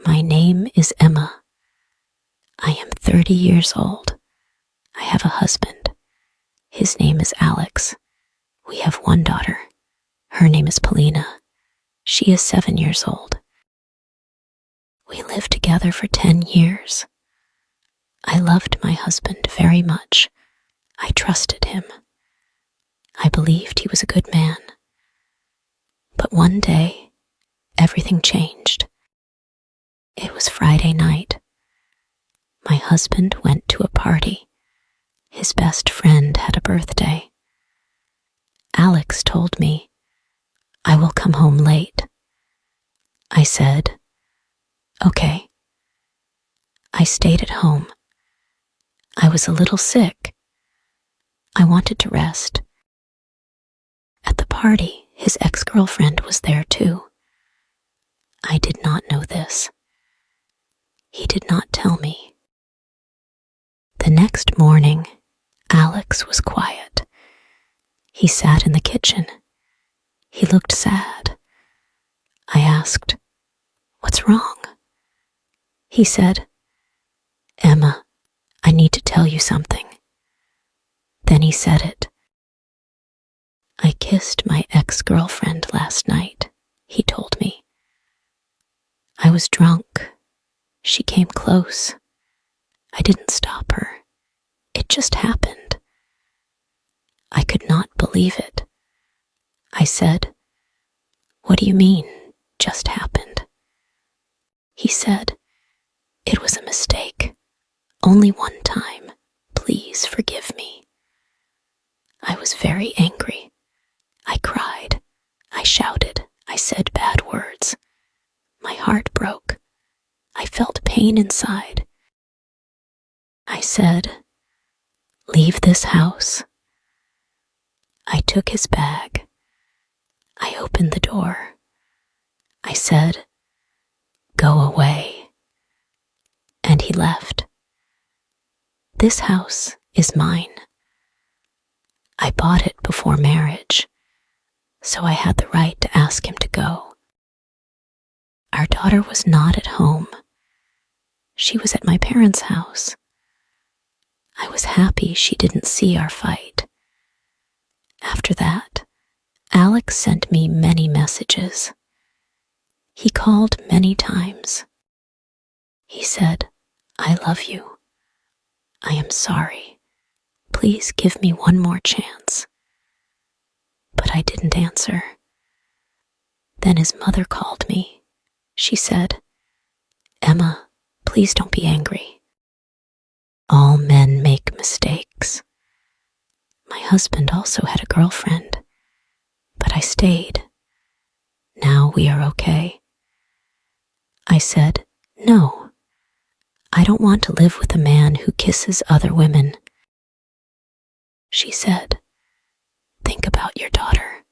My name is Emma. I am 30 years old. I have a husband. His name is Alex. We have one daughter. Her name is Paulina. She is 7 years old. We lived together for 10 years. I loved my husband very much. I trusted him. I believed he was a good man. But one day, everything changed. It was Friday night. My husband went to a party. His best friend had a birthday. Alex told me, "I will come home late." I said, "Okay." I stayed at home. I was a little sick. I wanted to rest. At the party, his ex-girlfriend was there too. I did not know this. He did not tell me. The next morning, Alex was quiet. He sat in the kitchen. He looked sad. I asked, "What's wrong?" He said, "Emma, I need to tell you something." Then he said it. "I kissed my ex-girlfriend last night," he told me. "I was drunk. She came close. I didn't stop her. It just happened." I could not believe it. I said, "What do you mean, just happened?" He said, "It was a mistake. Only one time. Please forgive me." I was very angry. I cried. I shouted. I said bad words. My heart broke. I felt pain inside. I said, "Leave this house." I took his bag. I opened the door. I said, "Go away." And he left. This house is mine. I bought it before marriage, so I had the right to ask him to go. Our daughter was not at home. She was at my parents' house. I was happy she didn't see our fight. After that, Alex sent me many messages. He called many times. He said, "I love you. I am sorry. Please give me one more chance." But I didn't answer. Then his mother called me. She said, "Emma, please don't be angry. All men make mistakes. My husband also had a girlfriend, but I stayed. Now we are okay." I said, "No, I don't want to live with a man who kisses other women." She said, "Think about your daughter.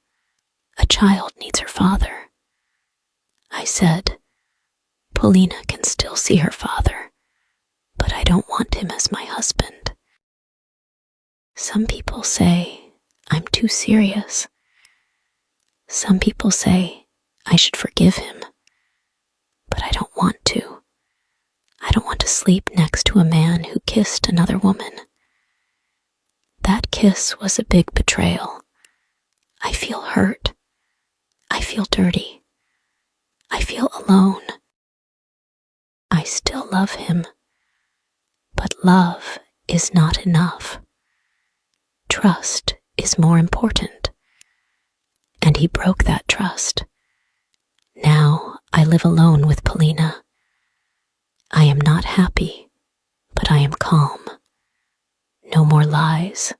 A child needs her father." I said, "Paulina can still see her father, but I don't want him as my husband. Some people say I'm too serious. Some people say I should forgive him, but I don't want to. I don't want to sleep next to a man who kissed another woman. That kiss was a big betrayal. I feel hurt. I feel dirty. I feel alone. I still love him, but love is not enough. Trust is more important. And he broke that trust. Now I live alone with Paulina. I am not happy, but I am calm. No more lies.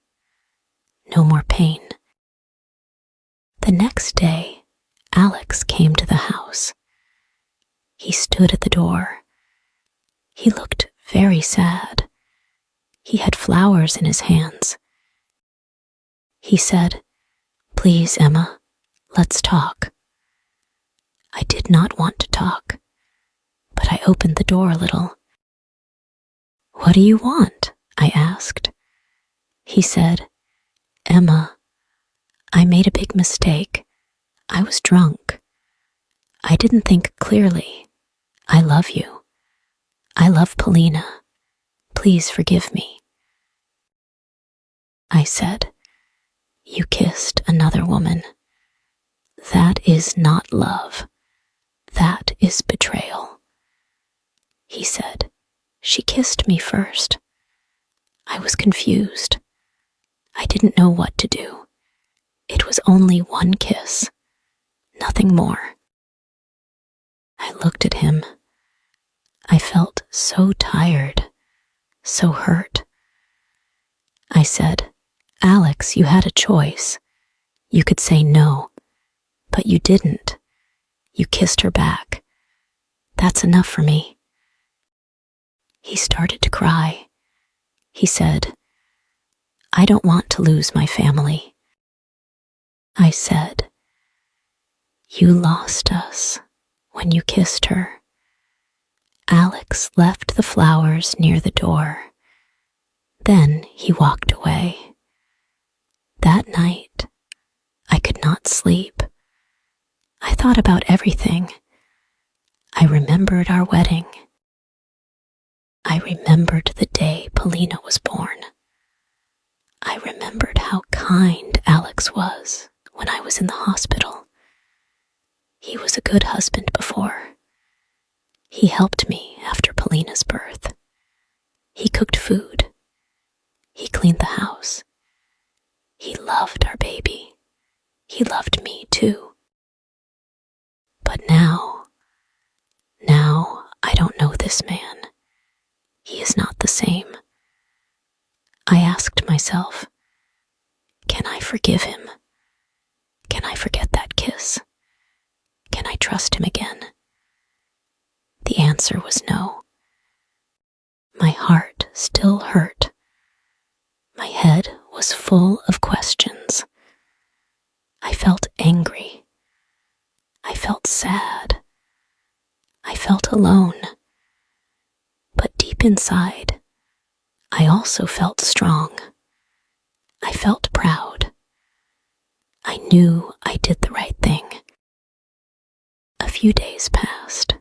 No more pain. The next day, Alex came to the house. He stood at the door. He looked very sad. He had flowers in his hands. He said, "Please, Emma, let's talk." I did not want to talk, but I opened the door a little. "What do you want?" I asked. He said, "Emma, I made a big mistake. I was drunk. I didn't think clearly. I love you. I love Polina. Please forgive me. I said, you kissed another woman. That is not love. That is betrayal. He said, she kissed me first. I was confused. I didn't know what to do. It was only one kiss, nothing more. I looked at him. I felt so tired, so hurt. I said, Alex, you had a choice. You could say no, but you didn't. You kissed her back. That's enough for me. He started to cry. He said, I don't want to lose my family. I said, you lost us when you kissed her. Alex left the flowers near the door. Then he walked away. That night, I could not sleep. I thought about everything. I remembered our wedding. I remembered the day Polina was born. I remembered how kind Alex was when I was in the hospital. He was a good husband before. He helped me after Polina's birth. He cooked food. He cleaned the house. He loved our baby. He loved me too. But now I don't know this man. He is not the same. I asked myself, can I forgive him? Can I forget that kiss? Can I trust him again? The answer was no. My heart still hurt. My head was full of questions. I felt angry. I felt sad. I felt alone. But deep inside, I also felt strong. I felt proud. I knew I did the right thing. A few days passed.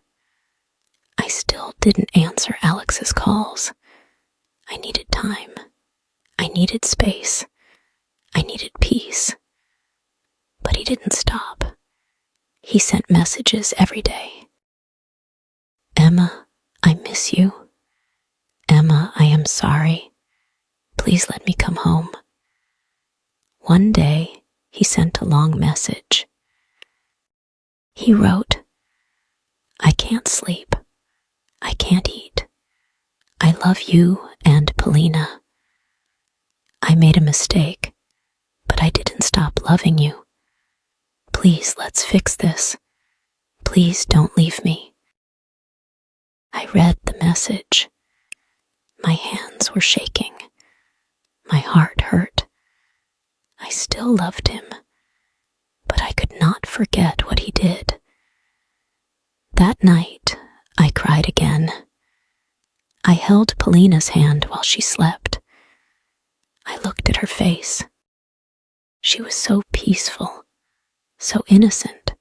I still didn't answer Alex's calls. I needed time. I needed space. I needed peace. But he didn't stop. He sent messages every day. Emma, I miss you. Emma, I am sorry. Please let me come home. One day, he sent a long message. He wrote, I can't sleep. I can't eat. I love you and Polina. I made a mistake, but I didn't stop loving you. Please, let's fix this. Please don't leave me. I read the message. My hands were shaking. My heart hurt. I still loved him, but I could not forget what he did. That night, I cried again. I held Polina's hand while she slept. I looked at her face. She was so peaceful, so innocent.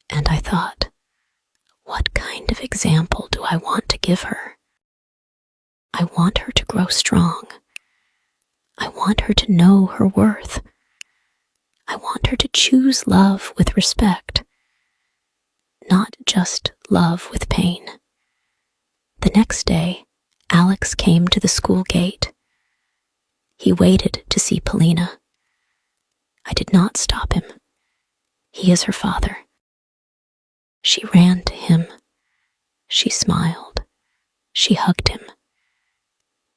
And I thought, what kind of example do I want to give her? I want her to grow strong. I want her to know her worth. I want her to choose love with respect, not just love with pain. The next day, Alex came to the school gate. He waited to see Polina. I did not stop him. He is her father. She ran to him. She smiled. She hugged him.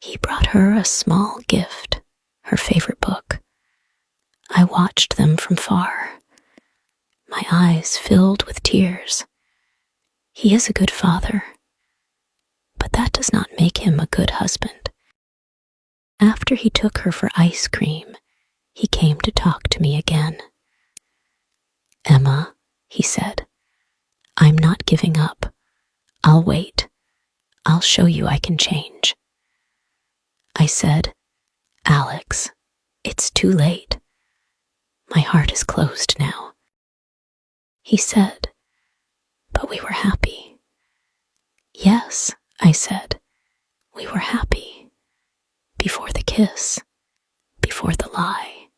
He brought her a small gift, her favorite book. I watched them from far. My eyes filled with tears. He is a good father, but that does not make him a good husband. After he took her for ice cream, he came to talk to me again. Emma, he said, I'm not giving up. I'll wait. I'll show you I can change. I said, Alex, it's too late. My heart is closed now. He said, but we were happy. Yes, I said. We were happy. Before the kiss. Before the lie.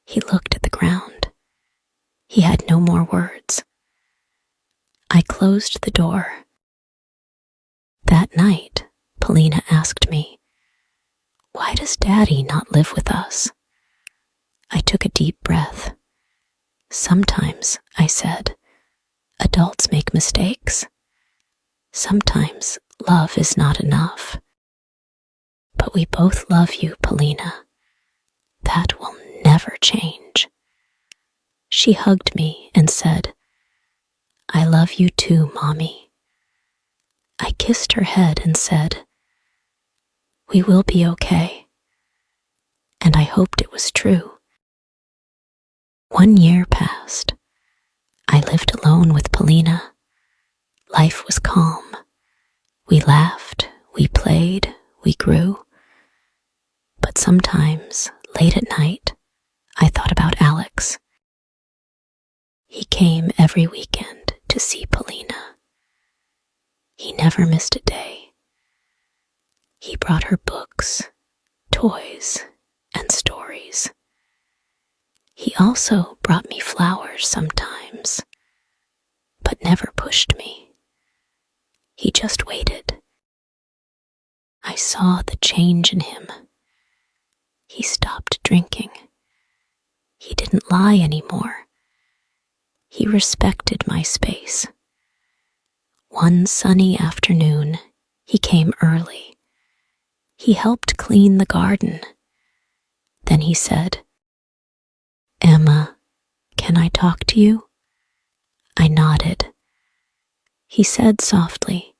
He looked at the ground. He had no more words. I closed the door. That night, Polina asked me, "Why does Daddy not live with us?" I took a deep breath. "Sometimes," I said, "adults make mistakes. Sometimes love is not enough. But we both love you, Polina. That will never change." She hugged me and said, "I love you too, Mommy." I kissed her head and said, "We will be okay." And I hoped it was true. 1 year passed. I lived alone with Polina. Life was calm. We laughed, we played, we grew. But sometimes, late at night, I thought about Alex. He came every weekend to see Polina. He never missed a day. He brought her books, toys, and stories. He also brought me flowers sometimes, but never pushed me. He just waited. I saw the change in him. He stopped drinking. He didn't lie anymore. He respected my space. One sunny afternoon, he came early. He helped clean the garden. Then he said, "Emma, can I talk to you?" I nodded. He said softly,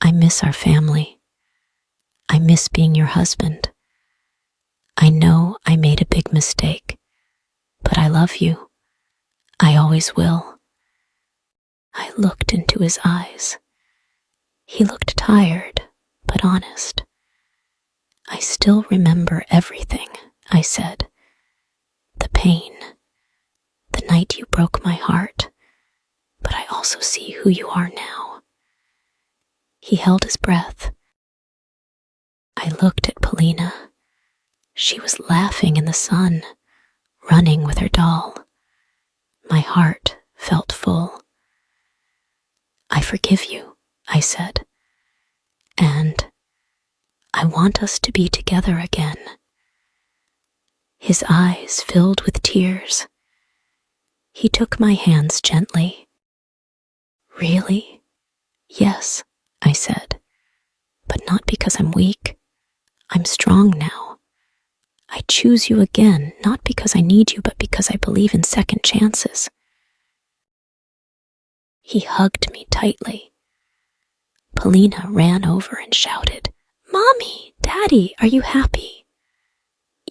"I miss our family. I miss being your husband. I know I made a big mistake, but I love you. I always will." I looked into his eyes. He looked tired, but honest. "I still remember everything," I said. "The pain, the night you broke my heart, but I also see who you are now." He held his breath. I looked at Polina. She was laughing in the sun, running with her doll. My heart felt full. "I forgive you," I said, "and I want us to be together again." His eyes filled with tears. He took my hands gently. "Really?" "Yes," I said, "but not because I'm weak. I'm strong now. I choose you again, not because I need you, but because I believe in second chances." He hugged me tightly. Polina ran over and shouted, "Mommy, Daddy, are you happy?"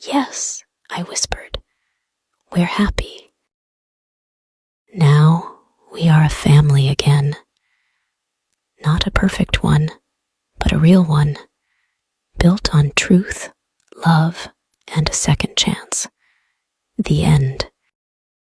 "Yes," I whispered. "We're happy." Now we are a family again. Not a perfect one, but a real one, built on truth, love, and a second chance. The end.